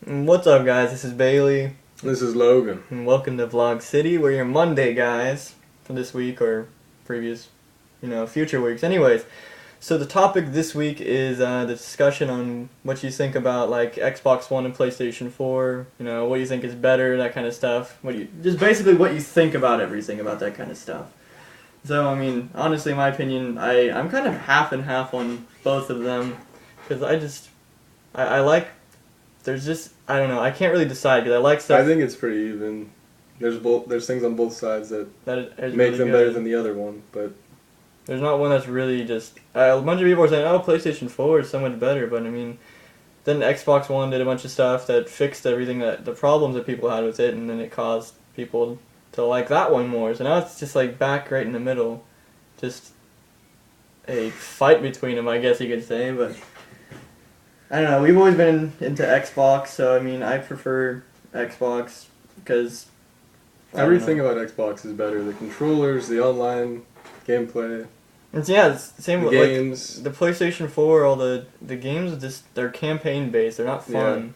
What's up, guys? This is Bailey, This is Logan. and welcome to Vlog City. We're your Monday guys for this week or previous, future weeks. Anyways, so the topic this week is the discussion on what you think about like Xbox One and PlayStation 4. What you think is better, that kind of stuff. Just basically what you think about everything about that kind of stuff. So honestly, in my opinion, I'm kind of half and half on both of them because I like. There's just I don't know. I can't really decide because I like stuff I think it's pretty even. There's things on both sides that that is make really them good. better than the other one, but There's not one that's really just a bunch of people are saying, "Oh, PlayStation 4 is so much better," but then Xbox One did a bunch of stuff that fixed everything that the problems that people had with it, and then it caused people to like that one more. So now it's just like back right in the middle, just a fight between them, I guess you could say, but. I don't know. We've always been into Xbox, so I prefer Xbox because everything about Xbox is better. The controllers, the online gameplay, it's the same the with games. like the PlayStation 4. All the games they're campaign based. They're not fun.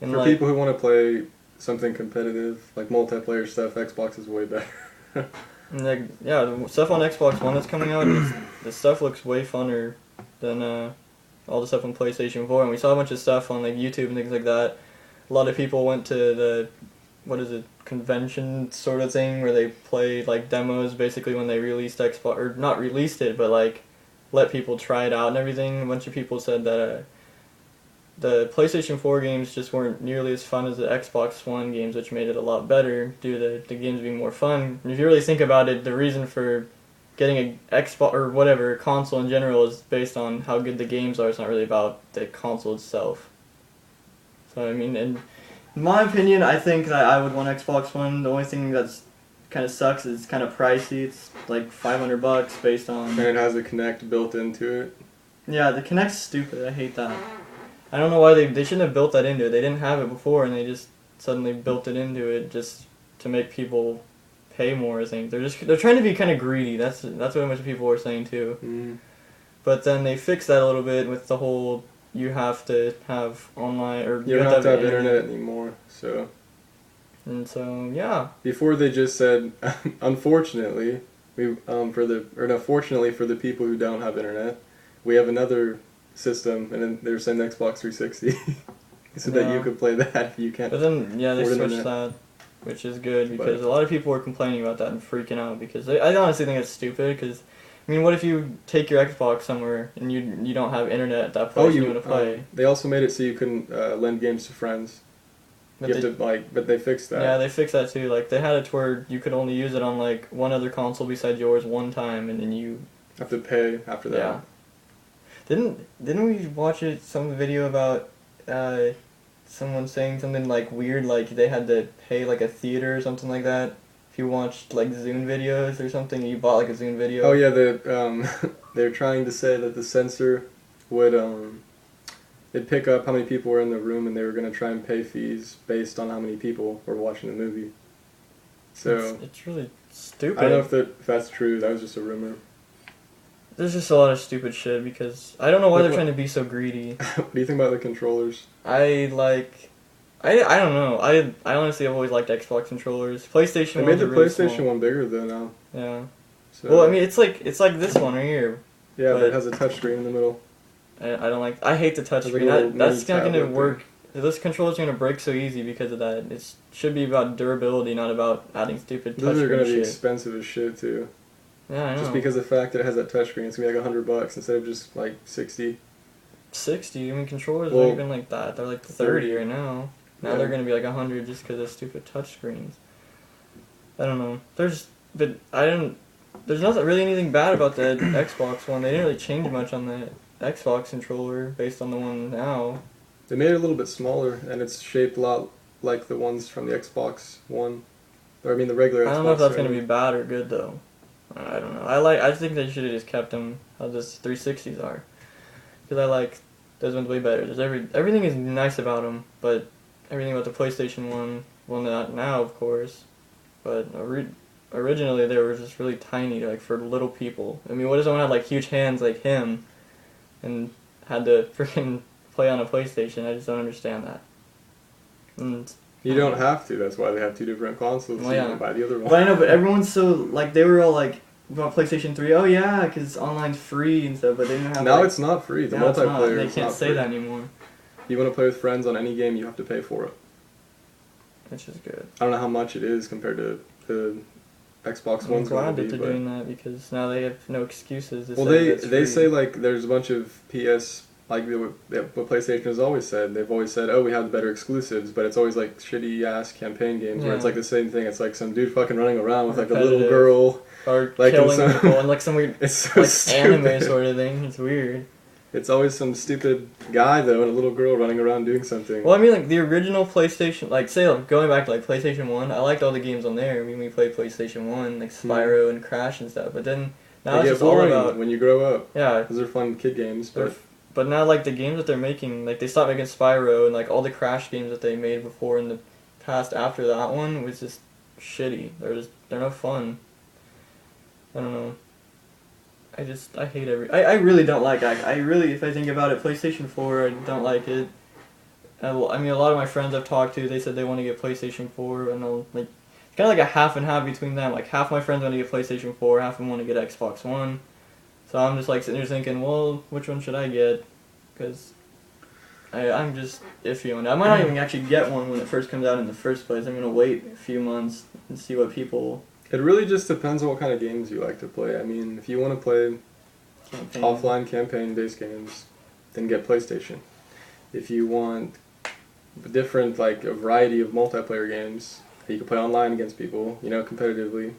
And For people who want to play something competitive, like multiplayer stuff, Xbox is way better. the stuff on Xbox One that's coming out, the stuff looks way funner than all the stuff on PlayStation 4. And we saw a bunch of stuff on like YouTube and things like that. A lot of people went to the convention sort of thing where they played like demos basically when they released Xbox, or not released it, but like let people try it out and everything. A bunch of people said that the PlayStation 4 games just weren't nearly as fun as the Xbox One games, which made it a lot better due to the games being more fun. And if you really think about it, the reason for getting a Xbox or whatever console in general is based on how good the games are. It's not really about the console itself. So in my opinion, I think that I would want Xbox One. The only thing that's kind of sucks is it's kind of pricey. It's like $500 based on. And it has a Kinect built into it. Yeah, the Kinect's stupid. I hate that. I don't know why they shouldn't have built that into it. They didn't have it before, and they just suddenly built it into it just to make people pay more. I think they're trying to be kind of greedy. That's what a bunch of people were saying too. Mm. But then they fixed that a little bit with the whole you have to have online or You don't have to have internet anymore. So. And so yeah. Before they just said, unfortunately, fortunately for the people who don't have internet, we have another system, and then they're saying Xbox 360, so that you could play that if you can't. But then they switched internet. that, which is good because a lot of people were complaining about that and freaking out because I honestly think it's stupid because. What if you take your Xbox somewhere and you don't have internet at that place you want to play? They also made it so you couldn't lend games to friends. But they fixed that. Yeah, they fixed that too. Like they had it to where you could only use it on like one other console besides yours one time, and then you have to pay after that. Yeah. Didn't we watch some video about someone saying something like weird, like they had to pay like a theater or something like that? If you watched like Zune videos or something, you bought like a Zune video. Oh yeah, they're trying to say that the censor would it'd pick up how many people were in the room, and they were going to try and pay fees based on how many people were watching the movie. So it's really stupid. I don't know if that's true. That was just a rumor. There's just a lot of stupid shit because I don't know why they're trying to be so greedy. What do you think about the controllers? I don't know. I honestly have always liked Xbox controllers. PlayStation. They made the really PlayStation small. one bigger though now. Yeah. So, Well, it's like this one right here. Yeah, but it has a touchscreen in the middle. I don't like. I hate the touchscreen. Like that's not gonna work. This controller's gonna break so easy because of that. It should be about durability, not about adding stupid touchscreen shit. Those are gonna be expensive as shit too. Yeah, I know. Just because of the fact that it has that touchscreen, it's gonna be like $100 instead of just like 60. 60. Controllers aren't even like that. They're like 30 right now. Now they're gonna be like 100 just because of stupid touchscreens. I don't know. There's not really anything bad about the Xbox One. They didn't really change much on the Xbox controller based on the one now. They made it a little bit smaller, and it's shaped a lot like the ones from the Xbox One. Or the regular Xbox. I don't know if that's gonna be bad or good though. I don't know. I think they should have just kept them how the 360s are, because I like those ones way better. Everything is nice about them, but everything about the PlayStation One, well, not now of course, but originally they were just really tiny, like for little people. What if someone had like huge hands like him, and had to freaking play on a PlayStation? I just don't understand that. And You don't have to. That's why they have two different consoles. Well, So you yeah. can buy the other one. But I know, but everyone's so like they were all like about PlayStation 3. Oh yeah, because online's free and stuff. But they didn't have. Now like, it's not free. The now it's not. multiplayer They is can't not say free. that anymore, If you want to play with friends on any game, you have to pay for it. which is good. I don't know how much it is compared to the Xbox I'm One's going glad to that be. they're But doing that because now they have no excuses. To well, say they that's they free. say like there's a bunch of PS like what PlayStation has always said. They've always said, oh, we have the better exclusives, but it's always like shitty ass campaign games where it's Yeah. like the same thing. It's like some dude fucking running around with like a little Repetitive. girl. or like in killing some- people and like some weird It's so like stupid. anime sort of thing. It's weird. It's always some stupid guy though and a little girl running around doing something. Well, I mean, like the original PlayStation, like say, like, going back to like PlayStation 1, I liked all the games on there. I mean, we played PlayStation 1, like Spyro and Crash and stuff. But then now They it's get just all boring about when you grow up. yeah. Those are fun kid games, but But now like the games that they're making, like they stopped making Spyro and like all the Crash games that they made before in the past after that one was just shitty. They're no fun. I don't know. I hate I really don't like I really, if I think about it, PlayStation 4, I don't like it. I mean, a lot of my friends I've talked to, they said they want to get PlayStation 4, and I'll, like, it's kind of like a half and half between them. Like, half my friends want to get PlayStation 4, half of them want to get Xbox One. So I'm just, like, sitting there thinking, well, which one should I get? Because I'm just iffy on it. I might not even actually get one when it first comes out in the first place. I'm going to wait a few months and see what people... it really just depends on what kind of games you like to play. I mean, if you want to play campaign. offline campaign-based games, then get PlayStation. If you want different, like a variety of multiplayer games that you can play online against people, you know, competitively,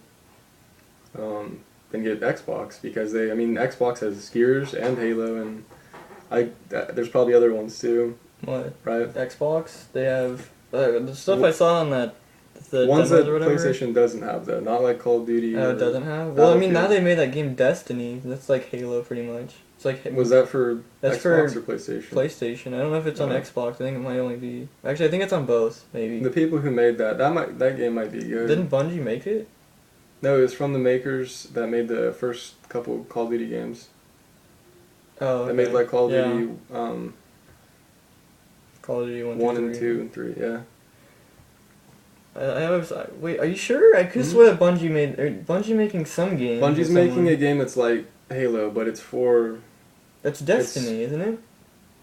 then get Xbox because Xbox has Gears and Halo, and there's probably other ones too, What? right? Xbox? They have... the stuff I saw on that... The Ones demos that or whatever. PlayStation doesn't have though, not like Call of Duty. Oh, or it doesn't have? Well, I mean, now Battlefield. they made that game Destiny. That's like Halo, pretty much. It's like Was that for That's Xbox for or PlayStation? PlayStation. I don't know if it's on Oh. Xbox. I think it might only be... Actually, I think it's on both, maybe. The people who made that game might be good. Didn't Bungie make it? No, it was from the makers that made the first couple Call of Duty games. Oh, okay. They made like Call of Yeah. Duty Call of Duty 1, 1 and 3. 2 and 3, yeah. Wait, are you sure? I could swear that Bungie made... Bungie making some game. Bungie's with making someone. a game that's like Halo, but it's for... That's Destiny, isn't it?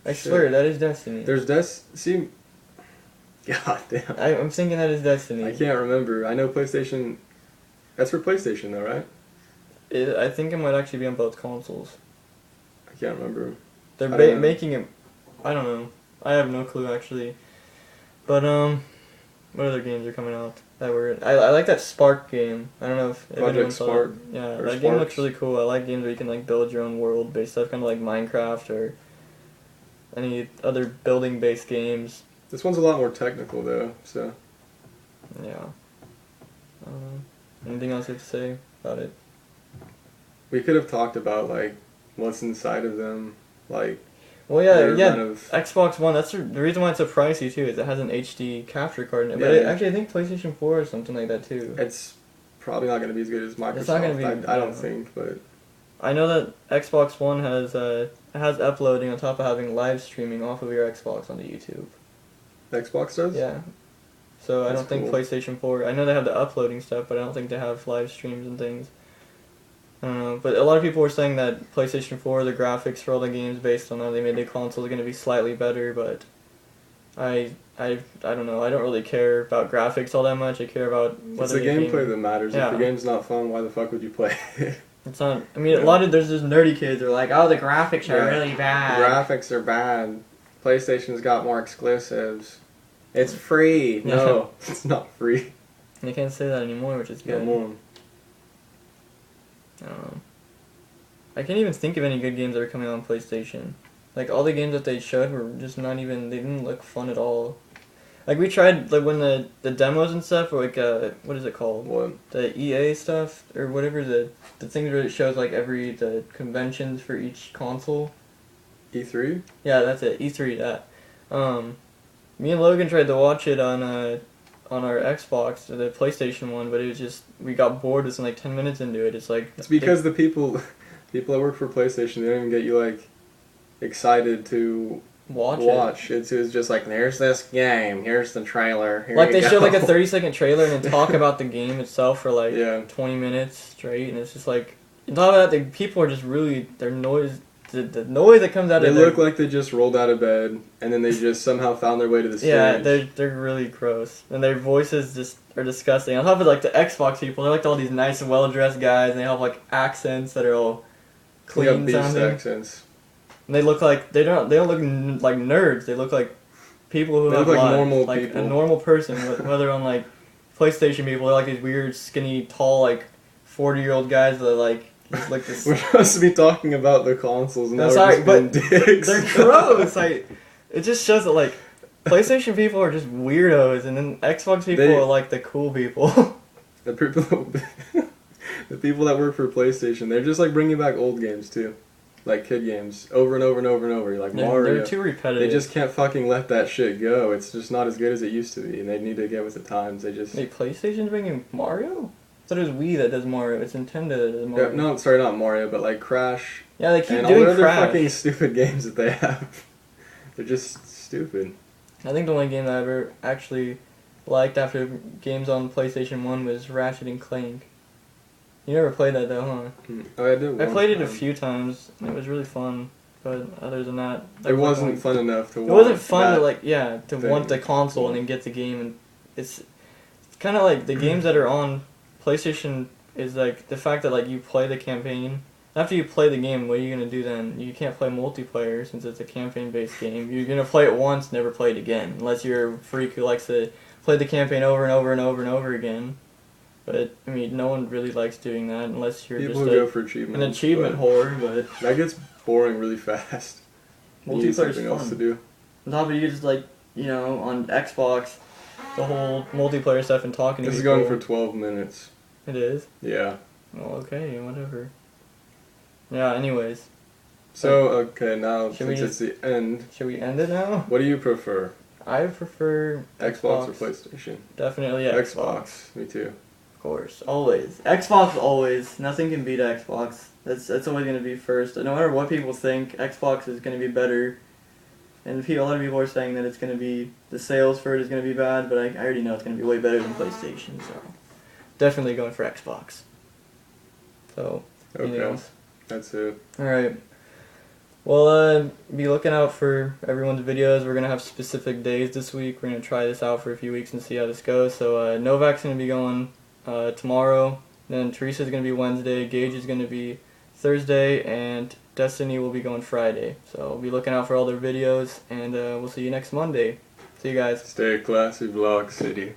I Shit. swear, that is Destiny. See... God damn. I'm thinking that is Destiny. I can't remember. I know PlayStation... That's for PlayStation though, right? I think it might actually be on both consoles. I can't remember. They're I don't know. making it... I don't know. I have no clue, actually. But, what other games are coming out that were... I like that Spark game. I don't know if Project anyone saw Spark, it. Yeah, or that game looks Sparks. really cool. I like games where you can, like, build your own world-based stuff, kind of like Minecraft or any other building-based games. This one's a lot more technical though, so... Yeah. Anything else you have to say about it? We could have talked about like what's inside of them, like... Well, yeah, their yeah. kind of- Xbox One. That's the reason why it's so pricey too. Is it has an HD capture card in it. But Yeah. actually, I think PlayStation 4 or something like that too. It's probably not going to be as good as Microsoft. It's not gonna be- I don't no. think, but... I know that Xbox One has uploading on top of having live streaming off of your Xbox onto YouTube. Xbox does? Yeah. So I That's don't think cool. PlayStation 4. I know they have the uploading stuff, but I don't think they have live streams and things. I don't know, but a lot of people were saying that PlayStation 4, the graphics for all the games based on how they made the console, are going to be slightly better, but I don't know. I don't really care about graphics all that much. I care about It's whether the the gameplay game... that matters. Yeah. If the game's not fun, why the fuck would you play it? It's not... I mean, a lot of... There's just nerdy kids who are like, oh, the graphics are Yeah. really bad. Graphics are bad. PlayStation's got more exclusives. It's free. No, it's not free. They can't say that anymore, which is No good. more. I don't know. I can't even think of any good games that are coming out on PlayStation. Like, all the games that they showed were just not even... They didn't look fun at all. Like, we tried, like, when the demos and stuff were, like, what is it called? What? The EA stuff? Or whatever, the things where it shows, like, the conventions for each console. E3? Yeah, that's it. E3, that. Me and Logan tried to watch it on our Xbox, the PlayStation one, but it was just... We got bored within, like, 10 minutes into it. It's like... It's because the people that work for PlayStation, they don't even get you, like, excited to watch it. It was just like, there's this game, here's the trailer. Here Like you they show like a go. 30-second trailer and then talk about the game itself for like Yeah. 20 minutes straight, and it's just like on top of that, the people are just really the noise that comes out They of look like they just rolled out of bed and then they just somehow found their way to the stage. yeah, they're really gross, and their voices just are disgusting. On top of like the Xbox people, they're like all these nice, well-dressed guys, and they have like accents that are all They got clean beast sounding. accents. And they look like they don't look like nerds. They look like people who They have look like lives. normal like people. a normal person. Whether on like PlayStation people, they're like these weird, skinny, tall, like 40-year-old guys that like just like this. We're supposed to be talking about the consoles and now I'm we're sorry, just being but dicks. they're gross. Like it just shows that like PlayStation people are just weirdos, and then Xbox people They- are like the cool people. The people, the people that work for PlayStation, they're just like bringing back old games too, like kid games, over and over and over and over. Like Mario, They're too repetitive. they just can't fucking let that shit go. It's just not as good as it used to be, and they need to get with the times. They just Wait, PlayStation's bringing Mario? I thought it was Wii that does Mario. It's Nintendo that does Mario. no, sorry, not Mario, but like Crash Yeah, they keep and all doing the other Crash. fucking stupid games that they have. They're just stupid. I think the only game that I ever actually liked after games on PlayStation 1 was Ratchet and Clank. You never played that though, huh? Oh, I did. I one played it a time. few times, and it was really fun. But other than that, It wasn't fun enough to. It wasn't want fun to that like, yeah, to thing. want the console and then get the game, and it's kind of like the games that are on PlayStation is like the fact that like you play the campaign. After you play the game, what are you gonna do then? You can't play multiplayer since it's a campaign-based game. You're gonna play it once, never play it again, unless you're a freak who likes to play the campaign over and over and over and over again. But I mean, no one really likes doing that unless you're People just who go for achievements. an achievement but whore. But that gets boring really fast. You need multiplayer's something else to fun. do. On top of you just like on Xbox, the whole multiplayer stuff and talking to This is people. going for 12 minutes. It is. Yeah. Well, okay, whatever. Yeah. Anyways, So, okay, now Should we since it's the end, should we end it now? what do you prefer? I prefer Xbox or PlayStation? Definitely Xbox. Me too. Of course, always. Xbox always. Nothing can beat Xbox. That's always gonna be first. No matter what people think, Xbox is gonna be better. And a lot of people are saying that it's gonna be the sales for it is gonna be bad, but I already know it's gonna be way better than PlayStation. So definitely going for Xbox. So anything Okay. else? That's it. All right. Well, be looking out for everyone's videos. We're gonna have specific days this week. We're gonna try this out for a few weeks and see how this goes. So Novak's gonna be going tomorrow. Then Teresa's gonna be Wednesday. Gage is gonna be Thursday, and Destiny will be going Friday. So be looking out for all their videos, and we'll see you next Monday. See you guys. Stay classy, Vlog City.